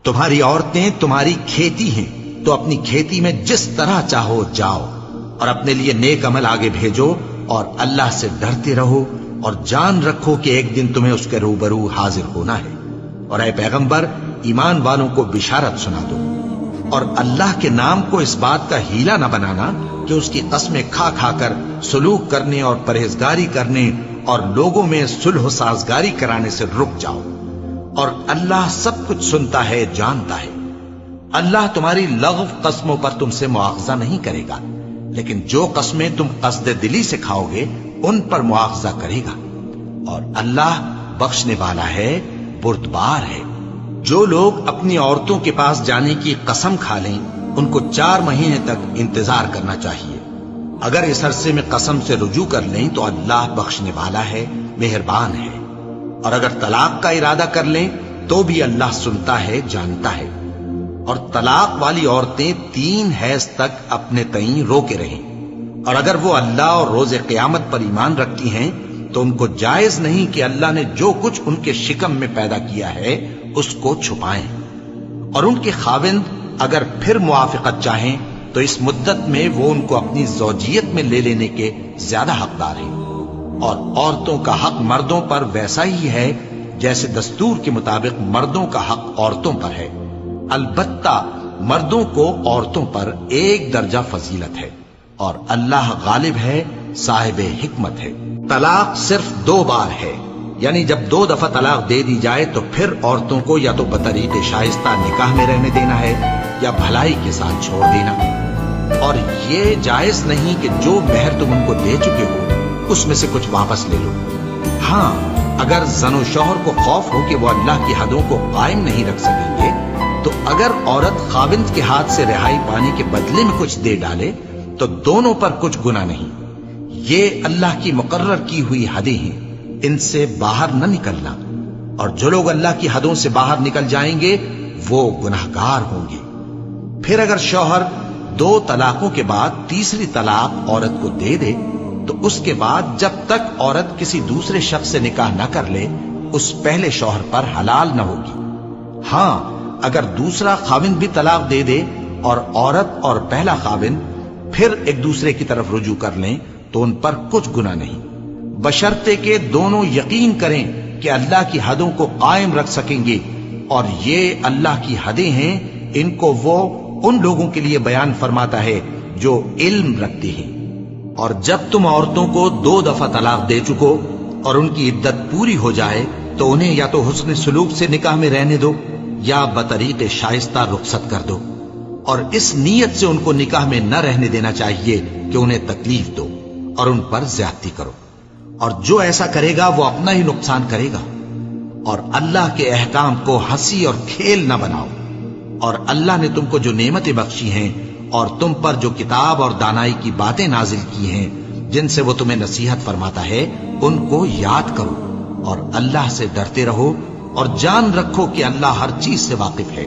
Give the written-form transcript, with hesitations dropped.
تمہاری عورتیں تمہاری کھیتی ہیں، تو اپنی کھیتی میں جس طرح چاہو جاؤ، اور اپنے لیے نیک عمل آگے بھیجو، اور اللہ سے ڈرتے رہو، اور جان رکھو کہ ایک دن تمہیں اس کے روبرو حاضر ہونا ہے۔ اور اے پیغمبر، ایمان والوں کو بشارت سنا دو، اور اللہ کے نام کو اس بات کا ہیلہ نہ بنانا کہ اس کی قسمیں کھا کھا کر سلوک کرنے اور پرہیزگاری کرنے اور لوگوں میں صلح و سازگاری کرانے سے رک جاؤ، اور اللہ سب کچھ سنتا ہے، جانتا ہے۔ اللہ تمہاری لغو قسموں پر تم سے مواخذہ نہیں کرے گا، لیکن جو قسمیں تم قصد دلی سے کھاؤ گے ان پر مواخذہ کرے گا، اور اللہ بخشنے والا ہے، بردبار ہے۔ جو لوگ اپنی عورتوں کے پاس جانے کی قسم کھا لیں ان کو 4 مہینے تک انتظار کرنا چاہیے۔ اگر اس عرصے میں قسم سے رجوع کر لیں تو اللہ بخشنے والا ہے، مہربان ہے۔ اور اگر طلاق کا ارادہ کر لیں تو بھی اللہ سنتا ہے، جانتا ہے۔ اور طلاق والی عورتیں 3 حیض تک اپنے تئیں روکے رہیں، اور اگر وہ اللہ اور روز قیامت پر ایمان رکھتی ہیں تو ان کو جائز نہیں کہ اللہ نے جو کچھ ان کے شکم میں پیدا کیا ہے اس کو چھپائیں۔ اور ان کے خاوند اگر پھر موافقت چاہیں تو اس مدت میں وہ ان کو اپنی زوجیت میں لے لینے کے زیادہ حقدار ہیں۔ اور عورتوں کا حق مردوں پر ویسا ہی ہے جیسے دستور کے مطابق مردوں کا حق عورتوں پر ہے، البتہ مردوں کو عورتوں پر 1 درجہ فضیلت ہے، اور اللہ غالب ہے، صاحب حکمت ہے۔ طلاق صرف 2 بار ہے، یعنی جب 2 دفعہ طلاق دے دی جائے تو پھر عورتوں کو یا تو بطریق شائستہ نکاح میں رہنے دینا ہے یا بھلائی کے ساتھ چھوڑ دینا۔ اور یہ جائز نہیں کہ جو مہر تم ان کو دے چکے ہو اس میں سے کچھ واپس لے لو۔ ہاں، اگر زن و شوہر کو خوف ہو کہ وہ اللہ کی حدوں کو قائم نہیں رکھ سکیں گے تو اگر عورت خاوند کے ہاتھ سے رہائی پانے کے بدلے میں کچھ دے ڈالے تو دونوں پر کچھ گناہ نہیں۔ یہ اللہ کی مقرر کی ہوئی حدیں ہیں، ان سے باہر نہ نکلنا، اور جو لوگ اللہ کی حدوں سے باہر نکل جائیں گے وہ گناہگار ہوں گے۔ پھر اگر شوہر 2 طلاقوں کے بعد تیسری طلاق عورت کو دے دے تو اس کے بعد جب تک عورت کسی دوسرے شخص سے نکاح نہ کر لے اس پہلے شوہر پر حلال نہ ہوگی۔ ہاں، اگر دوسرا خاوند بھی طلاق دے دے اور عورت اور پہلا خاوند پھر ایک دوسرے کی طرف رجوع کر لیں تو ان پر کچھ گناہ نہیں، بشرطے کہ دونوں یقین کریں کہ اللہ کی حدوں کو قائم رکھ سکیں گے، اور یہ اللہ کی حدیں ہیں، ان کو وہ ان لوگوں کے لیے بیان فرماتا ہے جو علم رکھتے ہیں۔ اور جب تم عورتوں کو 2 دفعہ طلاق دے چکو اور ان کی عدت پوری ہو جائے تو انہیں یا تو حسن سلوک سے نکاح میں رہنے دو یا بطریق شائستہ رخصت کر دو، اور اس نیت سے ان کو نکاح میں نہ رہنے دینا چاہیے کہ انہیں تکلیف دو اور ان پر زیادتی کرو، اور جو ایسا کرے گا وہ اپنا ہی نقصان کرے گا۔ اور اللہ کے احکام کو ہنسی اور کھیل نہ بناؤ، اور اللہ نے تم کو جو نعمتیں بخشی ہیں اور تم پر جو کتاب اور دانائی کی باتیں نازل کی ہیں جن سے وہ تمہیں نصیحت فرماتا ہے ان کو یاد کرو، اور اللہ سے ڈرتے رہو، اور جان رکھو کہ اللہ ہر چیز سے واقف ہے۔